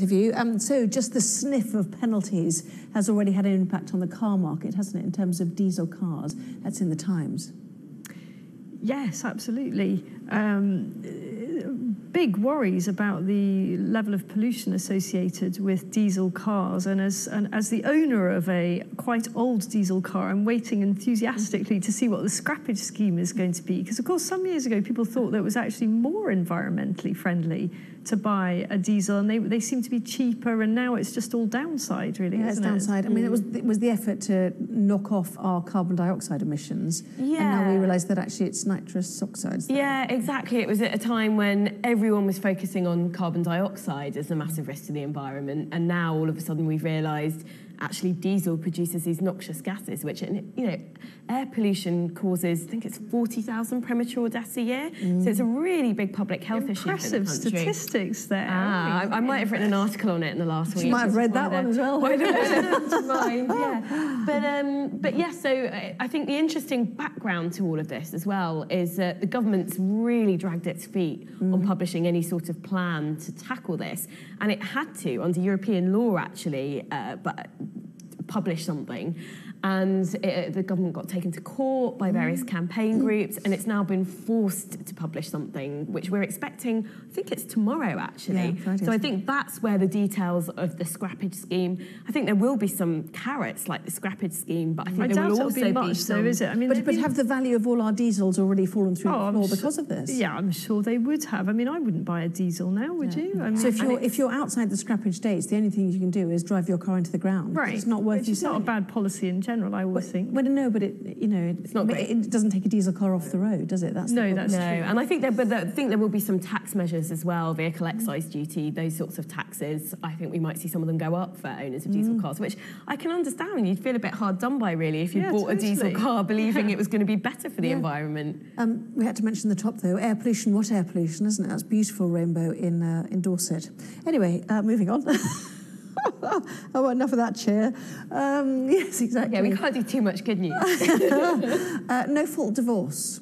of you. So just the sniff of penalties has already had an impact on the car market, hasn't it, in terms of diesel cars? That's in the Times. Yes, absolutely. Big worries about the level of pollution associated with diesel cars, and as the owner of a quite old diesel car, I'm waiting enthusiastically to see what the scrappage scheme is going to be, because of course some years ago people thought that it was actually more environmentally friendly to buy a diesel, and they seem to be cheaper, and now it's just all downside, really. Yeah, it's downside. I mean, it was the effort to knock off our carbon dioxide emissions, and now we realise that actually it's nitrous oxides. Yeah, exactly. It was at a time when everyone was focusing on carbon dioxide as a massive risk to the environment, and now all of a sudden we've realised actually diesel produces these noxious gases, which, you know, air pollution causes, I think it's 40,000 premature deaths a year. So it's a really big public health issue for the country. Impressive statistics there. I might have written an article on it in the last week. You might have read that one as well. But yeah, so I think the interesting background to all of this as well is that the government's really dragged its feet on publishing any sort of plan to tackle this, and it had to, under European law actually, but publish something, and the government got taken to court by various campaign groups, and it's now been forced to publish something, which we're expecting, I think it's tomorrow actually. Yeah, Friday. So I think that's where the details of the scrappage scheme, I think there will be some carrots like the scrappage scheme, but I think there will also be much, some... though, is it? I mean, But have the value of all our diesels already fallen through the floor because of this? Yeah, I'm sure they would have. I mean, I wouldn't buy a diesel now, would you? I mean, so if you're outside the scrappage dates, the only thing you can do is drive your car into the ground. Right. It's not worth you It's not a bad policy in general, I always think. Well, no, but it's not. It doesn't take a diesel car off the road, does it? That's true. And I think there will be some tax measures as well, vehicle excise duty, those sorts of taxes. I think we might see some of them go up for owners of diesel cars, which I can understand. You'd feel a bit hard done by, really, if you bought a diesel car believing it was going to be better for the environment. We had to mention the top, though. Air pollution, what air pollution, isn't it? That's beautiful rainbow in Dorset. Anyway, moving on. Oh, enough of that chair. Yes, exactly. Yeah, we can't do too much good news. No-fault divorce.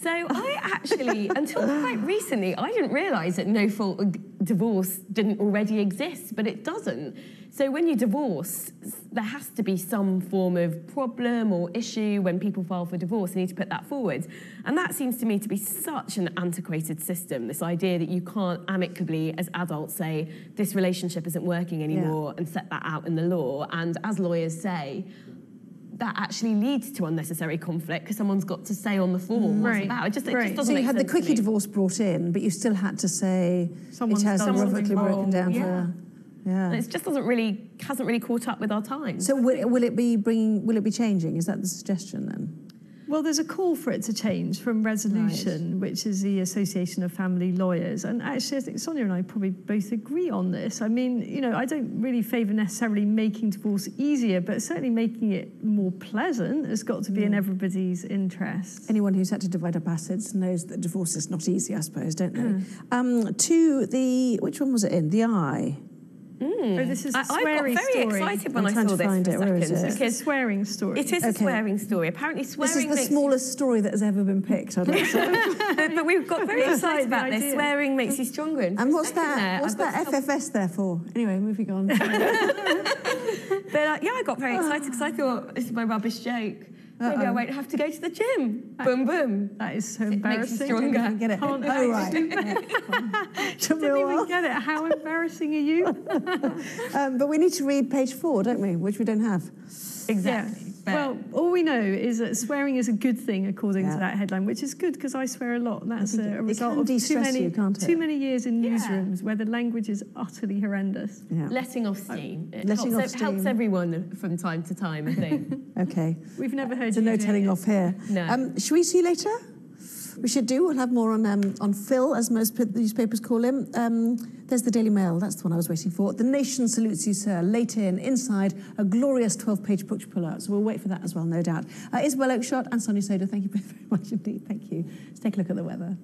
So I actually, until quite recently, I didn't realise that no-fault divorce didn't already exist, but it doesn't. So when you divorce, there has to be some form of problem or issue when people file for divorce. They need to put that forward. And that seems to me to be such an antiquated system, this idea that you can't amicably, as adults, say, this relationship isn't working anymore and set that out in the law. And as lawyers say, that actually leads to unnecessary conflict because someone's got to say on the form what's about. It just doesn't So you make had the sense to quickie me. divorce brought in, but you still had to say it has irrevocably broken down for... And it just hasn't really caught up with our time. So will it be changing? Is that the suggestion then? Well, there's a call for it to change from Resolution, which is the Association of Family Lawyers. And actually, I think Sonia and I probably both agree on this. I mean, you know, I don't really favour necessarily making divorce easier, but certainly making it more pleasant has got to be in everybody's interest. Anyone who's had to divide up assets knows that divorce is not easy, I suppose, don't they? To the... Which one was it in? The Eye. Oh, this is a swearing story. I got very excited when I saw this for a second. It's a swearing story. It is a swearing story. Apparently swearing This is the smallest story that has ever been picked, I'd like to say. But we've got very excited about this. Swearing makes you stronger. And what's that? What's that FFS there for? Anyway, moving on. But yeah, I got very excited because I thought, this is my rubbish joke. Maybe I won't have to go to the gym. Boom, boom. That is so embarrassing. Makes you stronger. Get it? Can't right. Didn't even get it. How embarrassing are you? But we need to read page 4, don't we? Which we don't have. Exactly. Yeah. Well, all we know is that swearing is a good thing, according to that headline, which is good because I swear a lot. And that's a result of too many years in newsrooms where the language is utterly horrendous. Yeah. Letting off steam. It helps everyone from time to time, I think. Okay. We've never heard you no telling off here. No. Should we see you later? We should do. We'll have more on Phil, as most newspapers call him. There's the Daily Mail. That's the one I was waiting for. The Nation salutes you, sir. Late inside, a glorious 12-page book to pull out. So we'll wait for that as well, no doubt. Isabel Oakeshott and Sonia Sodha, thank you both very much indeed. Thank you. Let's take a look at the weather.